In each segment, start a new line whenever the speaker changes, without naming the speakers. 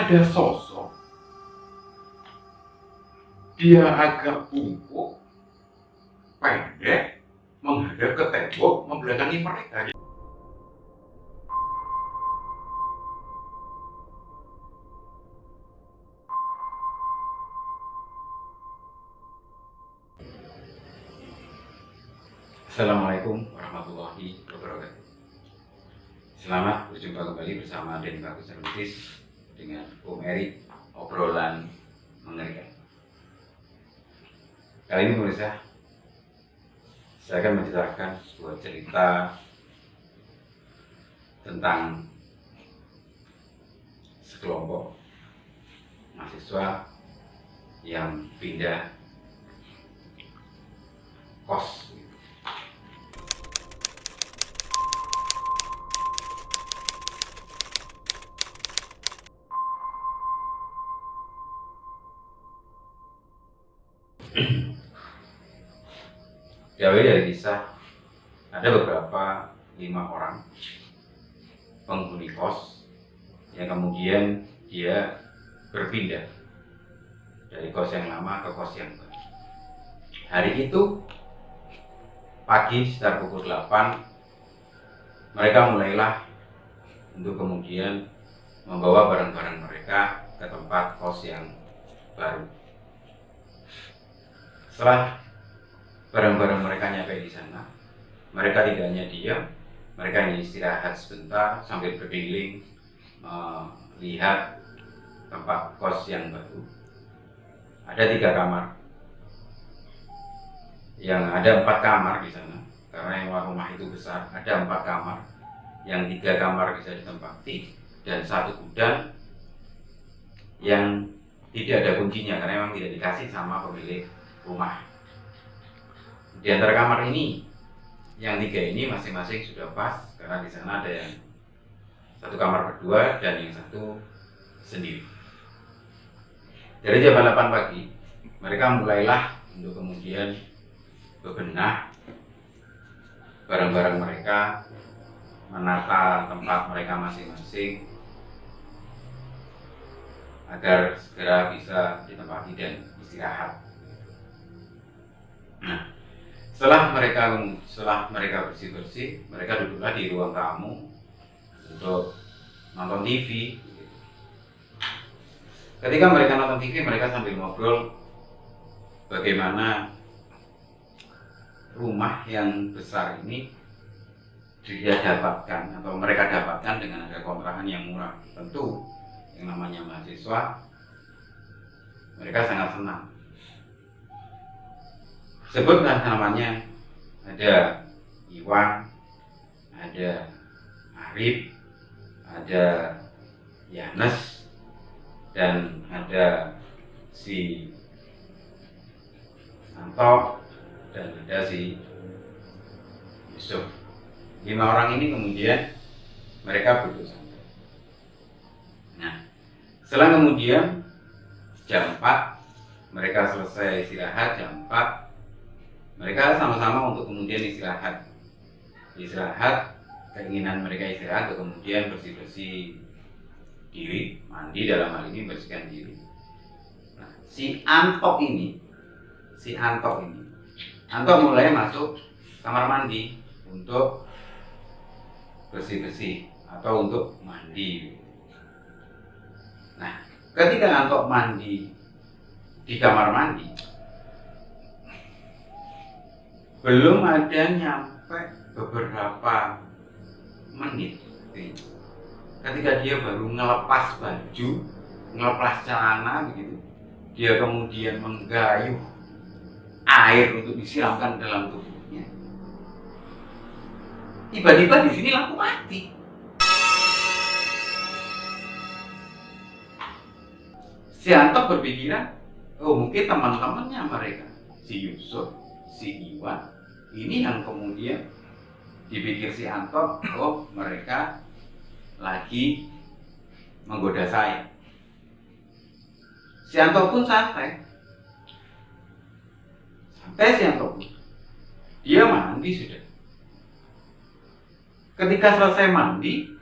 ada sosok, dia agak bungkuk, pendek, menghadap ke tembok, membelakangi mereka. Assalamualaikum warahmatullahi wabarakatuh. Selamat berjumpa kembali bersama Denny Bagus Services dengan Om Erik, obrolan mengerikan. Kali ini pemirsa, saya akan menceritakan sebuah cerita tentang sekelompok mahasiswa yang pindah kos. Diawali dari kisah ada beberapa 5 orang penghuni kos yang kemudian dia berpindah dari kos yang lama ke kos yang baru. Hari itu pagi sekitar pukul 8 mereka mulailah untuk kemudian membawa barang-barang mereka ke tempat kos yang baru. Setelah barang-barang mereka nyampe di sana, mereka tidak hanya diam, mereka hanya istirahat sebentar sambil berkeliling lihat tempat kos yang baru. Ada 3 kamar, yang ada 4 kamar di sana karena yang rumah itu besar. Ada 4 kamar, yang 3 kamar bisa ditempati dan 1 gudang yang tidak ada kuncinya karena memang tidak dikasih sama pemilik rumah. Di antara kamar ini, yang 3 ini masing-masing sudah pas karena di sana ada yang 1 kamar berdua dan yang 1 sendiri. Dari jam 8 pagi, mereka mulailah untuk kemudian bebenah barang-barang mereka, menata tempat mereka masing-masing agar segera bisa ditempati dan istirahat. Nah, setelah mereka bersih-bersih, mereka duduklah di ruang tamu untuk nonton TV. Ketika mereka nonton TV, mereka sambil ngobrol bagaimana rumah yang besar ini dia dapatkan atau mereka dapatkan dengan harga kontrakan yang murah. Tentu yang namanya mahasiswa, mereka sangat senang. Sebutlah namanya, ada Iwan, ada Arif, ada Yanes, dan ada si Anto, dan ada si Yusuf. 5 orang ini kemudian mereka duduk santai. Nah, setelah kemudian jam 4 mereka selesai istirahat. Jam 4 mereka sama-sama untuk kemudian istirahat, keinginan mereka istirahat untuk kemudian bersih-bersih diri, mandi, dalam hal ini bersihkan diri. Nah, si Anto ini mulai masuk kamar mandi untuk bersih-bersih atau untuk mandi. Nah, ketika Anto mandi di kamar mandi, belum ada nyampe beberapa menit ketika dia baru ngelepas baju, ngelepas celana begitu, dia kemudian menggayuh air untuk disiramkan dalam tubuhnya. Tiba-tiba di sini lampu mati. Si Anto berpikiran, oh mungkin teman-temannya mereka, si Yusuf, si Iwan, ini yang kemudian dipikir si Anto, oh mereka lagi menggoda saya. Si Anto pun santai si Anto pun. Dia mandi sudah. Ketika selesai mandi,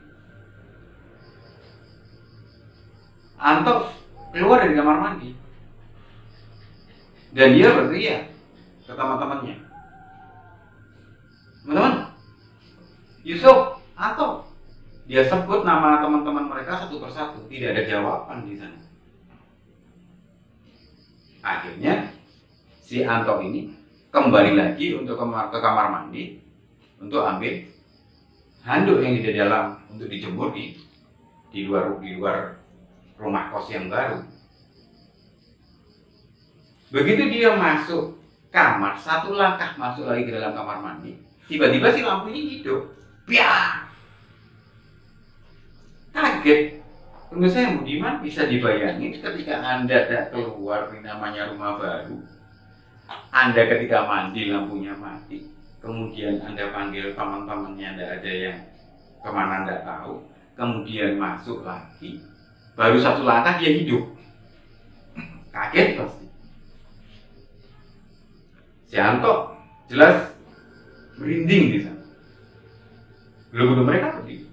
Anto keluar dari kamar mandi dan dia berteriak ke teman-temannya, teman-teman, Yusuf, Anto. Dia sebut nama teman-teman mereka satu persatu, tidak ada jawaban di sana. Akhirnya si Anto ini kembali lagi untuk ke kamar mandi untuk ambil handuk yang di dalam untuk dijemur di luar rumah kos yang baru. Begitu dia masuk kamar, satu langkah masuk lagi ke dalam kamar mandi, tiba-tiba si lampunya hidup. Biar kaget. Menurut saya Budiman bisa dibayangin ketika Anda tidak keluar, ini namanya rumah baru. Anda ketika mandi lampunya mati, kemudian Anda panggil teman-temannya, tidak ada yang kemana tidak tahu, kemudian masuk lagi, baru satu langkah dia hidup. Kaget pasti. Si Anto jelas merinding di sana. Belum mereka pergi.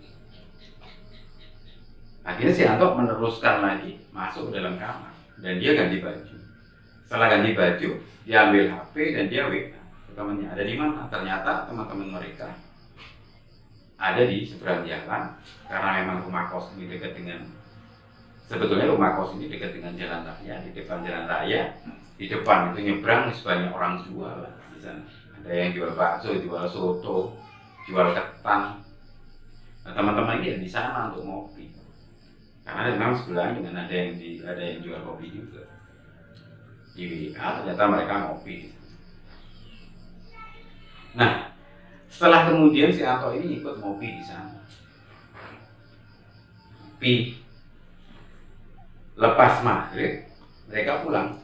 Akhirnya si Anto meneruskan lagi masuk ke dalam kamar dan dia ganti baju. Setelah ganti baju, dia ambil HP dan dia WA ke temannya. Ada di mana? Ternyata teman-teman mereka ada di seberang jalan karena memang rumah kos ini dekat dengan, sebetulnya rumah kos ini dekat dengan jalan raya, di depan jalan raya, di depan itu nyebrang banyak orang jual di sana. Ada yang jual bakso, jual soto, jual ketan. Nah, teman-teman ini di sana untuk ngopi. Karena memang sebelahnya dengan ada yang jual kopi juga. Di WA ternyata mereka ngopi. Nah, setelah kemudian si Anto ini ikut ngopi di sana. Tapi lepas maghrib mereka pulang.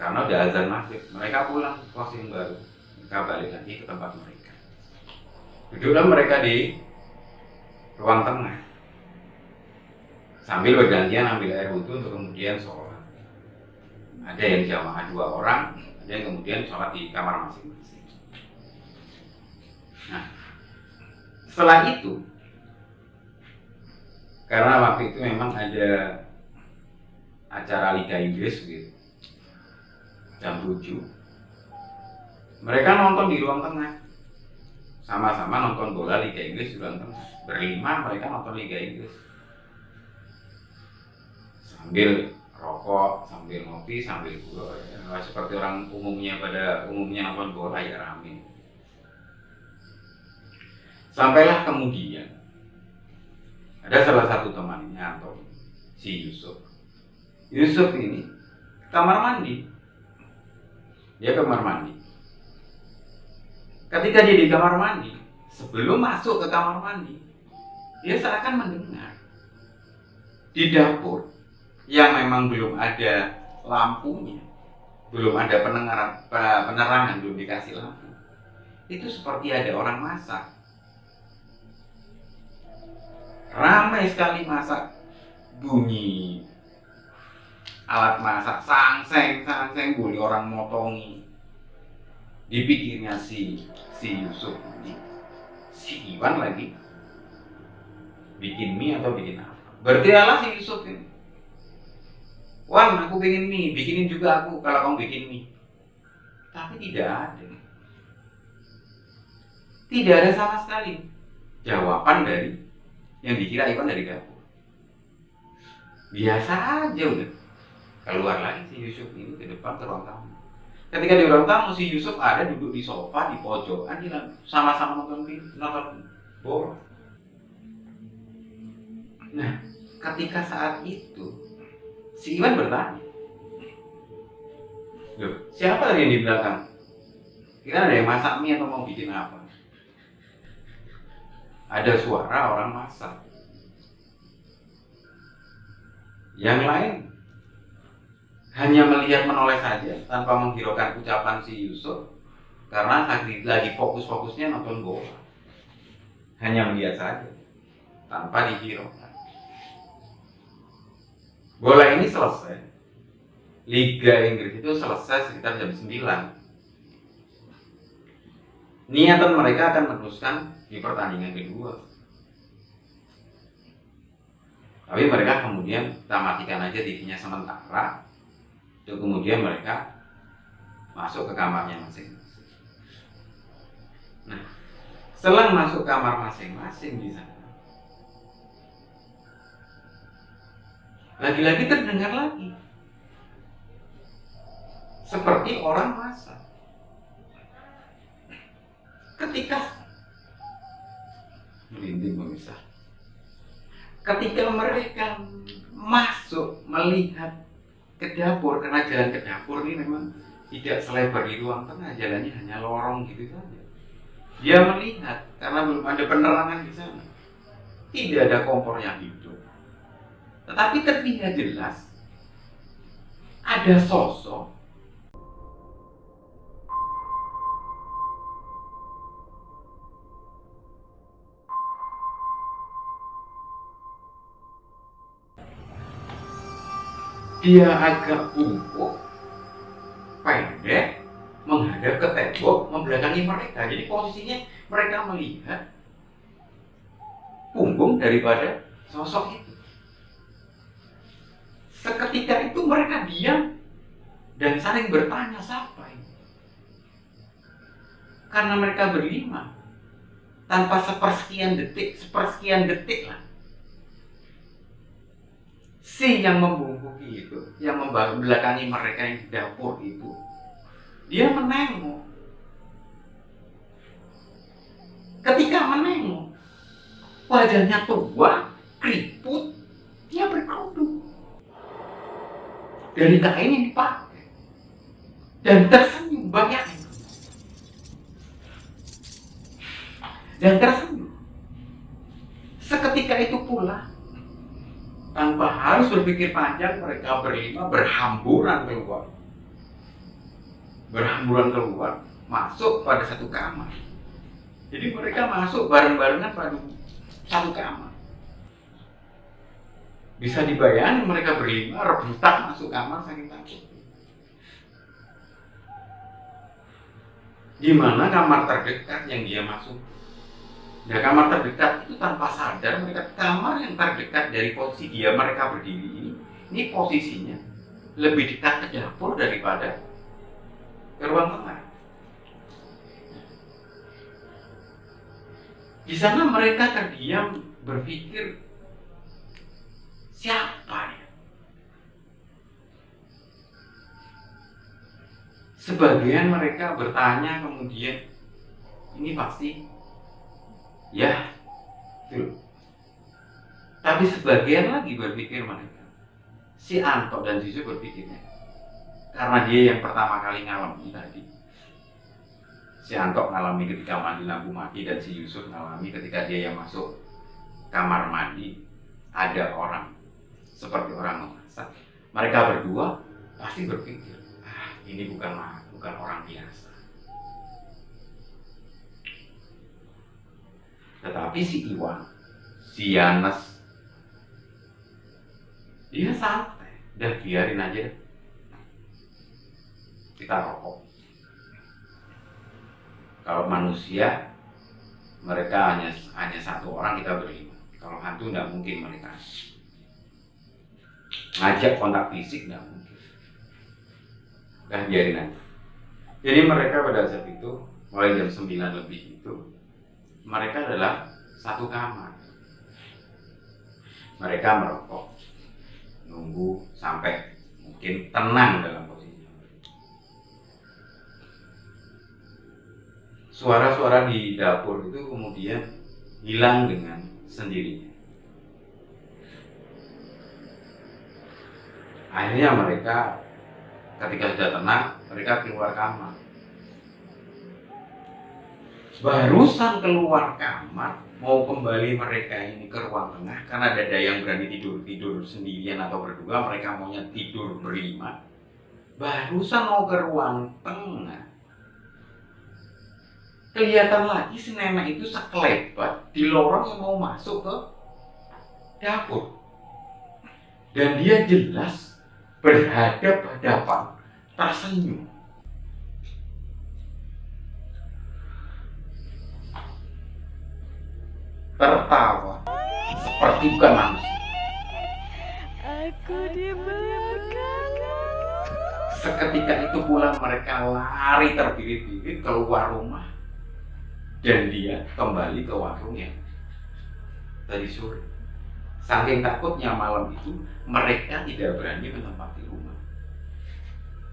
Karena udah azan maghrib, mereka pulang ke kos yang baru. Mereka balik lagi ke tempat mereka. Duduklah mereka di ruang tengah sambil bergantian ambil air wudhu untuk kemudian sholat. Ada yang jamaah 2 orang, ada yang kemudian sholat di kamar masing-masing. Nah, setelah itu, karena waktu itu memang ada acara Liga Inggris gitu, jam 7, mereka nonton di ruang tengah, sama-sama nonton bola Liga Inggris di ruang tengah. Berlima mereka nonton Liga Inggris sambil rokok, sambil ngopi, sambil seperti orang pada umumnya nonton bola ya rame. Sampailah kemudian ada salah satu temannya atau si Yusuf. Yusuf ini kamar mandi. Dia kamar mandi. Ketika dia di kamar mandi, sebelum masuk ke kamar mandi, dia seakan mendengar di dapur yang memang belum ada lampunya, belum ada penerangan, belum dikasih lampu. Itu seperti ada orang masak. Ramai sekali masak, bunyi alat masak, sangseng, bunyi orang motongi. Dipikirnya si Yusuf ini, si Iwan lagi bikin mie atau bikin apa. Berteriaklah si Yusuf ini, Wan, aku pengen mie, bikinin juga aku kalau kamu bikin mie. Tapi tidak ada. Tidak ada sama sekali jawaban dari yang dikira Iwan dari dapur. Biasa aja udah. Keluar lagi si Yusuf ini ke depan ke ruang tamu. Ketika di ruang tamu, si Yusuf ada duduk di sofa di pojokan, dia sama-sama nonton bola. Nah, ketika saat itu si Iwan bertanya, loh, siapa tadi yang di belakang? Kira ada yang masak mie atau mau bikin apa? Ada suara orang masak. Yang lain hanya melihat menoleh saja tanpa menghiraukan ucapan si Yusuf karena lagi fokus-fokusnya nonton bola. Hanya melihat saja tanpa dihiraukan. Bola ini selesai. Liga Inggris itu selesai sekitar jam 9. Niatan mereka akan meneruskan di pertandingan kedua. Tapi mereka kemudian kita matikan aja TV-nya sementara, itu kemudian mereka masuk ke kamarnya masing-masing. Nah, setelah masuk kamar masing-masing di sana, lagi-lagi terdengar lagi seperti orang masak. Ketika merinding pemirsa, ketika mereka masuk melihat ke dapur, karena jalan ke dapur ini memang tidak selebar di ruang tengah, jalannya hanya lorong gitu saja. Dia melihat karena belum ada penerangan di sana, tidak ada kompor yang hidup, tetapi terlihat jelas ada sosok dia agak bungkuk, pendek, menghadap ke tembok, membelakangi mereka. Jadi posisinya mereka melihat punggung daripada sosok itu. Seketika itu mereka diam dan saling bertanya, siapa ini? Karena mereka berlima, tanpa sepersekian detik lah, si yang membungkuki itu, yang membelakangi mereka yang di dapur itu, dia menengok. Ketika menengok, wajahnya tua, keriput, dia berkerudung dari kain yang dipakai dan tersenyum, bayangin, dan tersenyum. Seketika itu pula, tanpa harus berpikir panjang, mereka berlima berhamburan keluar, masuk pada satu kamar. Jadi mereka masuk bareng-barengan pada satu kamar. Bisa dibayangkan mereka berlima rebutan masuk kamar saking takut. Di mana kamar terdekat yang dia masuk? Nah, kamar terdekat itu tanpa sadar mereka, kamar yang terdekat dari posisi mereka berdiri ini posisinya lebih dekat ke dapur daripada ke ruang tengah. Di sana mereka terdiam berpikir, siapa ya? Sebagian mereka bertanya kemudian, ini pasti ya, betul. Tapi sebagian lagi berpikir mereka, si Anto dan si Yusuf berpikirnya, karena dia yang pertama kali ngalami tadi. Si Anto ngalami ketika mandi lampu mati, dan si Yusuf ngalami ketika dia yang masuk kamar mandi ada orang seperti orang memasak. Mereka berdua pasti berpikir, ini bukan orang biasa. Tetapi si Iwan, si Yanes, dia santai, udah biarin aja deh, kita rokok. Kalau manusia, mereka hanya satu orang, kita berlima. Kalau hantu nggak mungkin mereka ngajak kontak fisik, nggak mungkin. Udah biarin aja. Jadi mereka pada saat itu, mulai jam 9 lebih itu, mereka adalah satu kamar. Mereka merokok, nunggu sampai mungkin tenang dalam posisi. Suara-suara di dapur itu kemudian hilang dengan sendirinya. Akhirnya mereka ketika sudah tenang, mereka keluar kamar. Barusan keluar kamar, mau kembali mereka ini ke ruang tengah, karena ada yang berani tidur sendirian atau berdua, mereka maunya tidur berlima. Barusan mau ke ruang tengah, kelihatan lagi si nenek itu sekelebat di lorong yang mau masuk ke dapur. Dan dia jelas berhadapan, tersenyum. Tertawa seperti bukan manusia. Seketika itu pula mereka lari terbirit-birit keluar rumah dan dia kembali ke warungnya tadi sore. Saking takutnya malam itu mereka tidak berani menempati rumah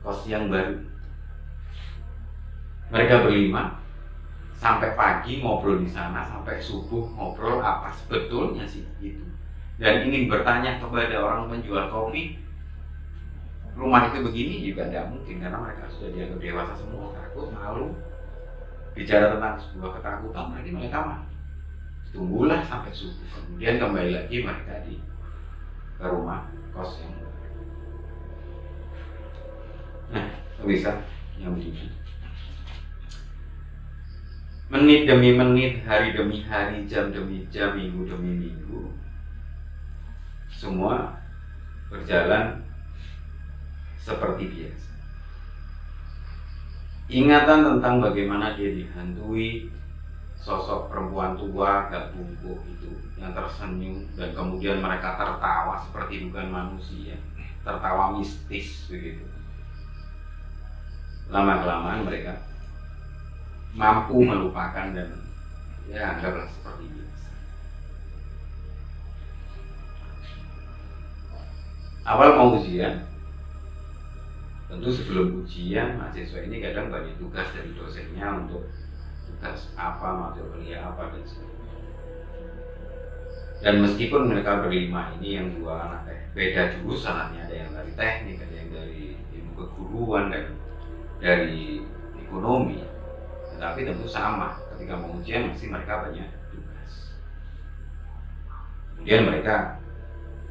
kos yang baru. Mereka berlima sampai pagi ngobrol di sana, sampai subuh ngobrol apa sebetulnya sih itu, dan ingin bertanya kepada orang penjual kopi rumah itu begini juga tidak mungkin karena mereka sudah dianggap dewasa semua, takut, malu bicara tentang sebuah ketakutan. Mereka mah tunggulah sampai subuh, kemudian kembali lagi mereka ke rumah kos yang baru. Nah, bisa yang begini, menit demi menit, hari demi hari, jam demi jam, minggu demi minggu, semua berjalan seperti biasa. Ingatan tentang bagaimana dia dihantui sosok perempuan tua gak bungkuk itu yang tersenyum, dan kemudian mereka tertawa seperti bukan manusia, tertawa mistis begitu. Lama-kelamaan mereka mampu melupakan dan ya anggaplah seperti biasa. Awal mau ujian, tentu sebelum ujian mahasiswa ini kadang banyak tugas dari dosennya untuk tugas apa, materi kuliah apa dan sebagainya. Dan meskipun mereka berlima ini yang dua anak beda jurusannya, ada yang dari teknik, ada yang dari ilmu keguruan dan dari ekonomi, tetapi tentu sama ketika mau ujian masih mereka banyak tugas. Kemudian mereka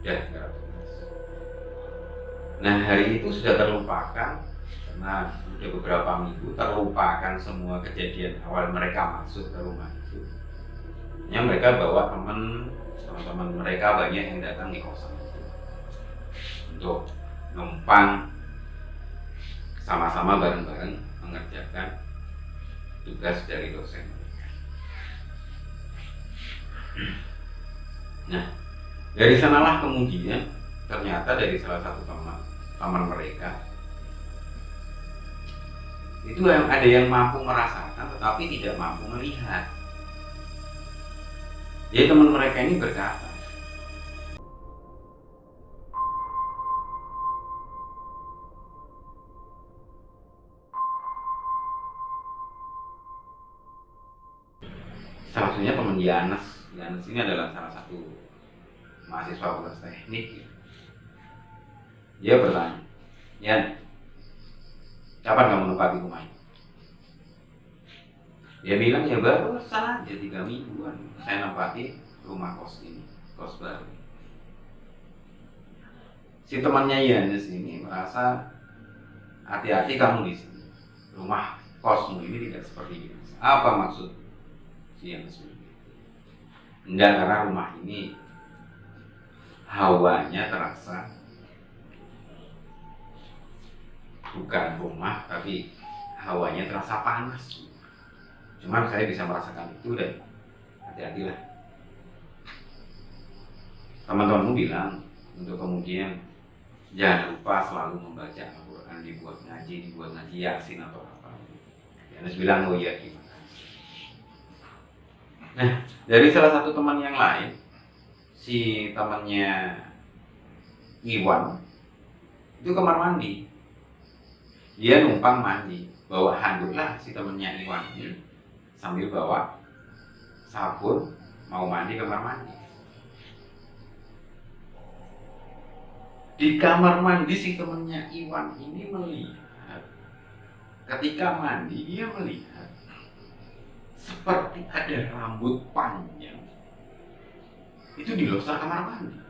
garap tugas. Nah, hari itu sudah terlupakan karena sudah beberapa minggu terlupakan semua kejadian awal mereka masuk ke rumah itu. Yang mereka bawa teman-teman mereka banyak yang datang di kosan itu untuk numpang sama-sama bareng-bareng mengerjakan tugas dari dosen mereka. Nah, dari sanalah kemudian ternyata dari salah satu teman mereka itu yang ada yang mampu merasakan tetapi tidak mampu melihat. Jadi teman mereka ini berkata, salah satunya teman Yanes ini adalah salah satu mahasiswa fakultas teknik. Dia bertanya, Yan, kapan kamu menempati rumah ini? Dia bilang, ya baru saja 3 mingguan saya nempati rumah kos ini, kos baru. Si temannya Yanes ini merasa, hati-hati kamu di sini, rumah kosmu ini tidak seperti biasa. Apa maksud si Yanes? Enggak, karena rumah ini hawanya terasa bukan rumah, tapi hawanya terasa panas. Cuman saya bisa merasakan itu dan hati-hatilah. Teman-temanmu bilang untuk kemudian jangan lupa selalu membaca Al-Quran, dibuat ngaji Yasin atau apa. Yanes bilang, oh iya, terima kasih. Nah, dari salah satu teman yang lain, si temannya Iwan itu kamar mandi. Dia numpang mandi, bawa handuk lah si temannya Iwan ini, sambil bawa sabun mau mandi kamar mandi. Di kamar mandi si temannya Iwan ini melihat, ketika mandi dia melihat seperti ada rambut panjang itu di losar kamar mandi.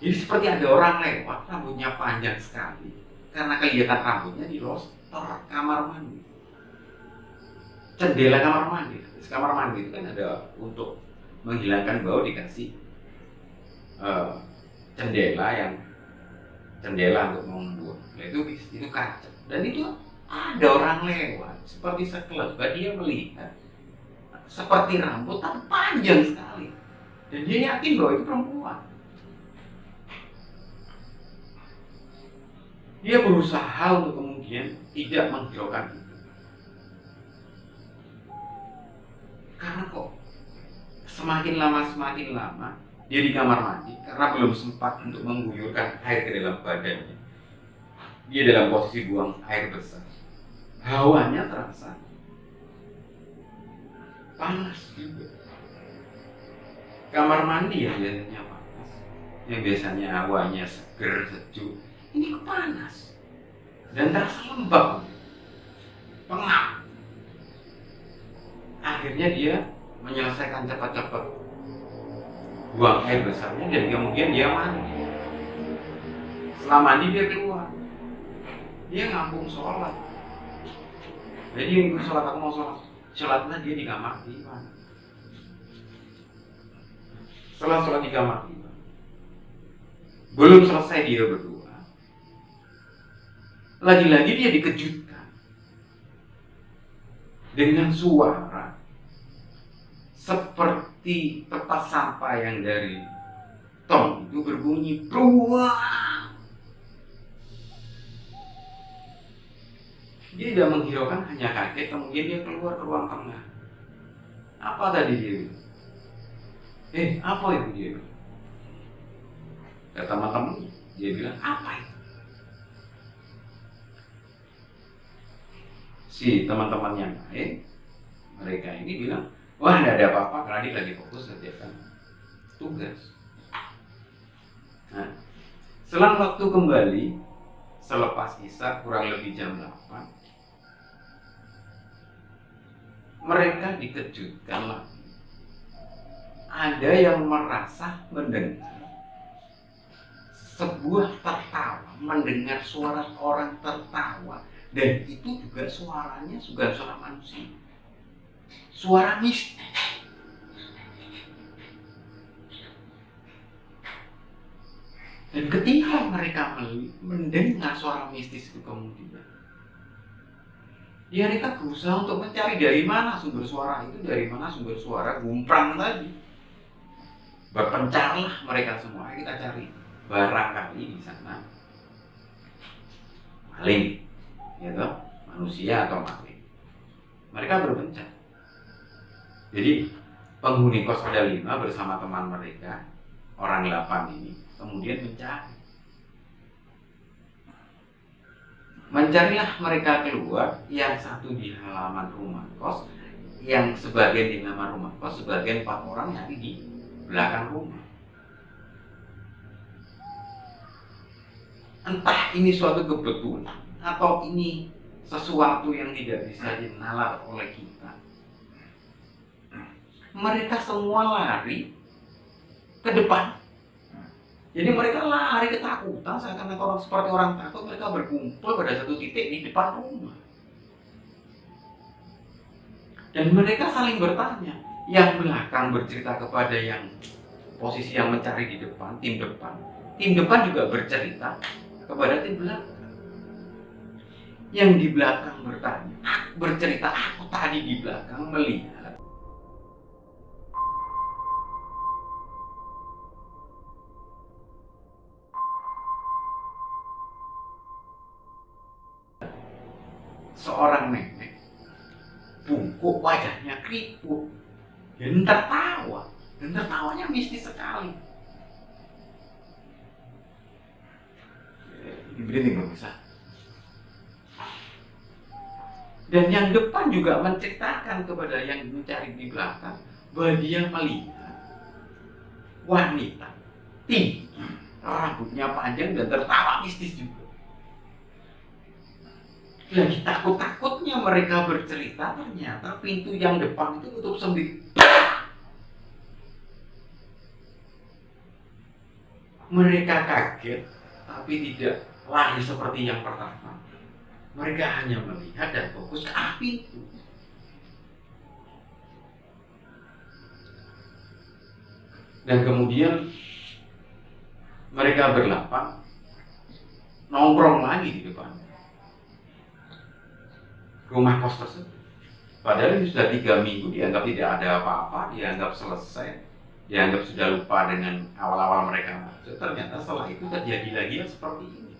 Jadi seperti ada orang lewat, rambutnya panjang sekali, karena kelihatan rambutnya di losar kamar mandi, jendela kamar mandi. Kamar mandi itu kan ada untuk menghilangkan bau, dikasih jendela untuk membuat. Nah, itu kaca, dan itu ada orang lewat seperti sekelebat, dia melihat seperti rambut tapi panjang sekali, dan dia yakin bahwa itu perempuan. Dia berusaha untuk kemudian tidak menghiraukan itu. Karena kok semakin lama dia di kamar mandi karena belum sempat untuk mengguyurkan air ke dalam badannya. Dia dalam posisi buang air besar. Hawanya terasa panas juga. Kamar mandi ya biasanya panas. Yang biasanya hawanya seger, sejuk, ini kok panas. Dan terasa lembab, pengap. Akhirnya dia menyelesaikan cepat-cepat buang air besarnya dan kemudian dia mandi. Setelah mandi dia keluar. Dia ngambung sholat. Jadi yang sholat, aku mau sholat. Sholatnya dia di kamar mandi. Setelah sholat di kamar mandi, belum selesai dia berdua, lagi-lagi dia dikejutkan dengan suara seperti petas sampah yang dari tong itu berbunyi bruang. Dia tidak menghiraukan, hanya kaget. Kemudian dia keluar ke ruang tengah. Apa tadi dia bilang? Apa itu dia bilang? Kata teman-teman, dia bilang, apa itu? Si teman-teman yang lain, mereka ini bilang, wah, tidak ada apa-apa karena dia lagi fokus kerjakan tugas. Nah, selang waktu kembali, selepas Isya kurang lebih jam 8, mereka dikejutkan lagi. Ada yang merasa mendengar sebuah tertawa, mendengar suara orang tertawa, dan itu juga suaranya bukan suara manusia, suara mistis. Dan ketika mereka mendengar suara mistis itu kemudian, mereka berusaha untuk mencari dari mana sumber suara itu, dari mana sumber suara gumprang tadi. Berpencarlah mereka semua, kita cari barangkali di sana maling, gitu, manusia atau maling. Mereka berpencar. Jadi penghuni kos ada 5 bersama teman mereka, orang 8 ini, kemudian mencari. Mencarilah mereka keluar, yang satu di halaman rumah kos, yang sebagian di halaman rumah kos, sebagian 4 orang nyari di belakang rumah. Entah ini suatu kebetulan atau ini sesuatu yang tidak bisa dinalar oleh kita. Mereka semua lari ke depan. Jadi mereka lari ketakutan, seakan-akan seperti orang takut. Mereka berkumpul pada satu titik di depan rumah. Dan mereka saling bertanya. Yang belakang bercerita kepada yang posisi yang mencari di depan, tim depan. Tim depan juga bercerita kepada tim belakang. Yang di belakang bercerita, aku tadi di belakang melihat seorang nenek bungkuk, wajahnya keriput, dan tertawa, dan tertawanya mistis sekali. Ini berhenti belum bisa. Dan yang depan juga menceritakan kepada yang mencari di belakang bahwa dia melihat wanita tinggi, rambutnya panjang dan tertawa mistis juga. Lagi takut-takutnya mereka bercerita, ternyata pintu yang depan itu tutup sendiri. Mereka kaget, tapi tidak lari seperti yang pertama. Mereka hanya melihat dan fokus ke arah pintu. Dan kemudian mereka berlapang nongkrong lagi di depan rumah kos tersebut. Padahal ini sudah 3 minggu, dianggap tidak ada apa-apa, dianggap selesai, dianggap sudah lupa dengan awal-awal mereka masuk. Ternyata setelah itu terjadi lagi yang seperti ini.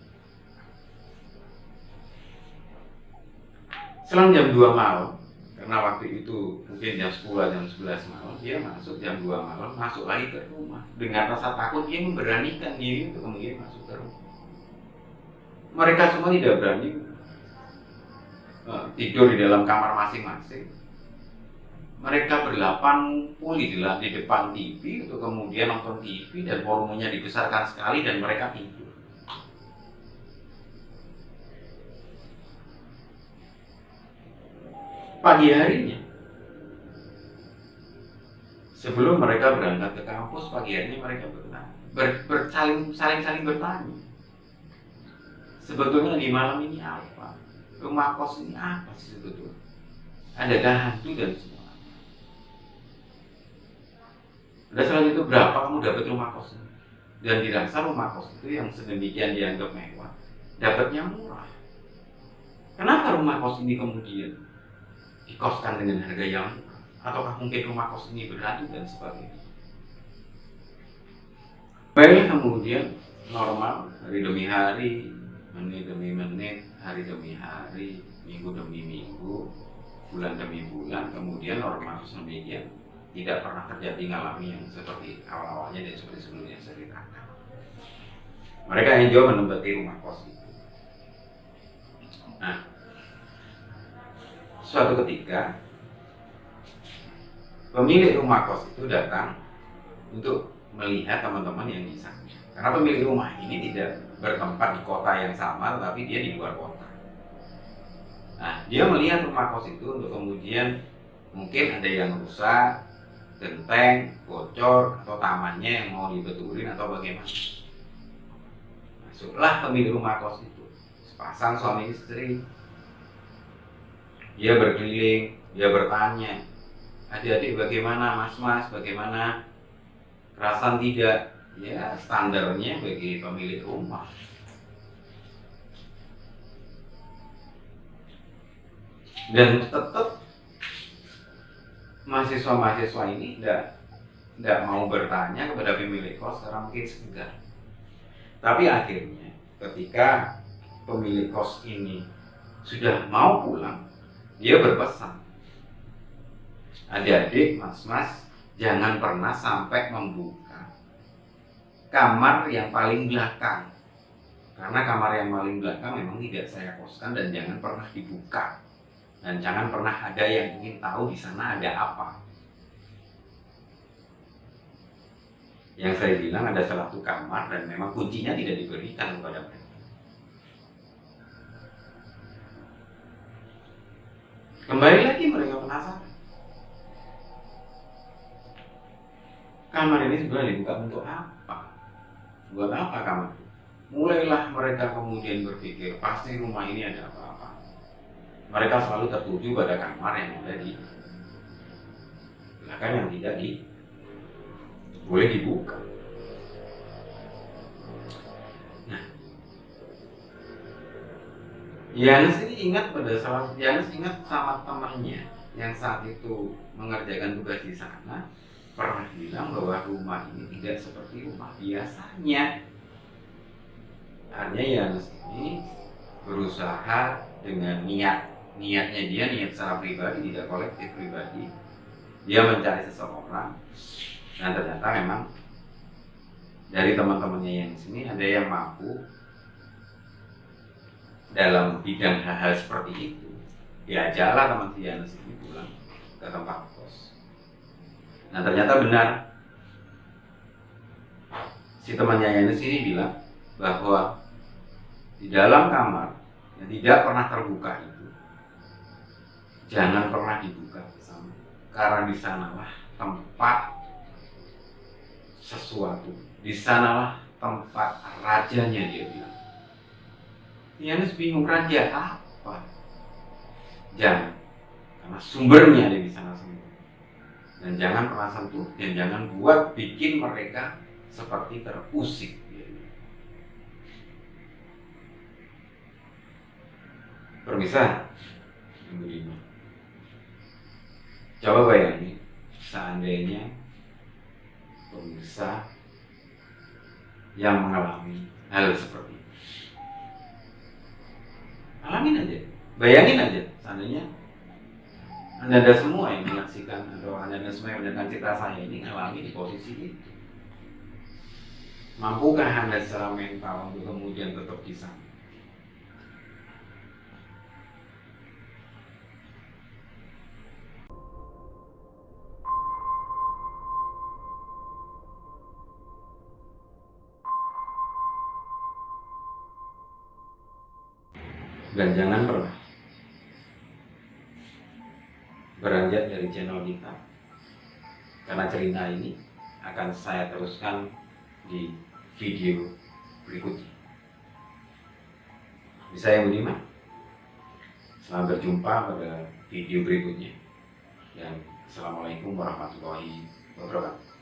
Selang jam 2 malam, karena waktu itu mungkin jam 10, jam 11 malam, dia masuk jam 2 malam, masuk lagi ke rumah. Dengan rasa takut dia memberanikan diri untuk kemudian masuk ke rumah. Mereka semua tidak berani tidur di dalam kamar masing-masing. Mereka berlapan puli di depan TV untuk kemudian nonton TV dan volumenya dibesarkan sekali dan mereka tidur. Pagi harinya, sebelum mereka berangkat ke kampus, pagi harinya mereka saling bertanya, sebetulnya di malam ini apa? Rumah kos ini apa sih sebetulnya? Adakah hantu dan semua? Dan setelah itu berapa kamu dapat rumah kos ini? Dan dirasa rumah kos itu yang sedemikian dianggap mewah, dapatnya murah. Kenapa rumah kos ini kemudian dikoskan dengan harga yang murah? Ataukah mungkin rumah kos ini berhantu dan sebagainya? Baiklah, kemudian normal, hari demi hari, menit demi menit, hari demi hari, minggu demi minggu, bulan demi bulan, kemudian normal sedemikian. Tidak pernah terjadi ngalami yang seperti awal-awalnya dan seperti sebelumnya saya ceritakan. Mereka enjoy menempati rumah kos itu. Nah, suatu ketika pemilik rumah kos itu datang untuk melihat teman-teman yang di sana. Karena pemilik rumah ini tidak bertempat di kota yang sama, tapi dia di luar kota. Nah, dia melihat rumah kos itu untuk kemudian mungkin ada yang rusak, genteng, bocor, atau tamannya yang mau dibetulin atau bagaimana. Masuklah pemilik rumah kos itu, sepasang suami istri. Dia berkeliling, dia bertanya, adik-adik bagaimana, mas-mas bagaimana, kerasan tidak? Ya standarnya bagi pemilik rumah. Dan tetap mahasiswa-mahasiswa ini tidak mau bertanya kepada pemilik kos karena mungkin segan. Tapi akhirnya ketika pemilik kos ini sudah mau pulang, dia berpesan, adik-adik, mas-mas, jangan pernah sampai membuka kamar yang paling belakang. Karena kamar yang paling belakang memang tidak saya koskan dan jangan pernah dibuka. Dan jangan pernah ada yang ingin tahu di sana ada apa. Yang saya bilang ada salah satu kamar dan memang kuncinya tidak diberikan kepada mereka. Kembali lagi mereka penasaran. Kamar ini sebenarnya dibuka untuk apa? Buat apa kamar? Mulailah mereka kemudian berpikir, pasti rumah ini ada apa-apa. Mereka selalu tertuju pada kamar yang ada di belakang yang tidak boleh dibuka. Nah, Yanus ingat sama temannya yang saat itu mengerjakan tugas di sana, pernah bilang bahwa rumah ini tidak seperti rumah biasanya. Artinya Yanus ini berusaha dengan niatnya dia, niat secara pribadi, tidak kolektif pribadi. Dia mencari seseorang dan ternyata memang dari teman-temannya yang di sini ada yang mampu dalam bidang hal-hal seperti itu. Diajaklah teman si Yanus ini pulang ke tempat kos. Nah, ternyata benar. Si temannya Yanus ini bilang bahwa di dalam kamar yang tidak pernah terbuka itu jangan pernah dibuka bersama, karena di sanalah tempat sesuatu, di sanalah tempat rajanya, dia bilang. Yanus bingung, raja apa? Jangan, karena sumbernya ada di sana semua. Dan jangan pernah sentuh dan jangan buat bikin mereka seperti terusik. Permisah yang begini. Coba bayangin, seandainya pemirsa yang mengalami hal seperti itu. Alamin aja, bayangin aja, seandainya Anda semua yang menyaksikan atau Anda semua yang mendengarkan cerita saya ini ngalami di posisi itu. Mampukah Anda secara mental untuk kemudian tetap di sana? Dan jangan pernah beranjak dari channel kita, karena cerita ini akan saya teruskan di video berikutnya. Saya Budiman, selamat berjumpa pada video berikutnya, dan Assalamualaikum warahmatullahi wabarakatuh.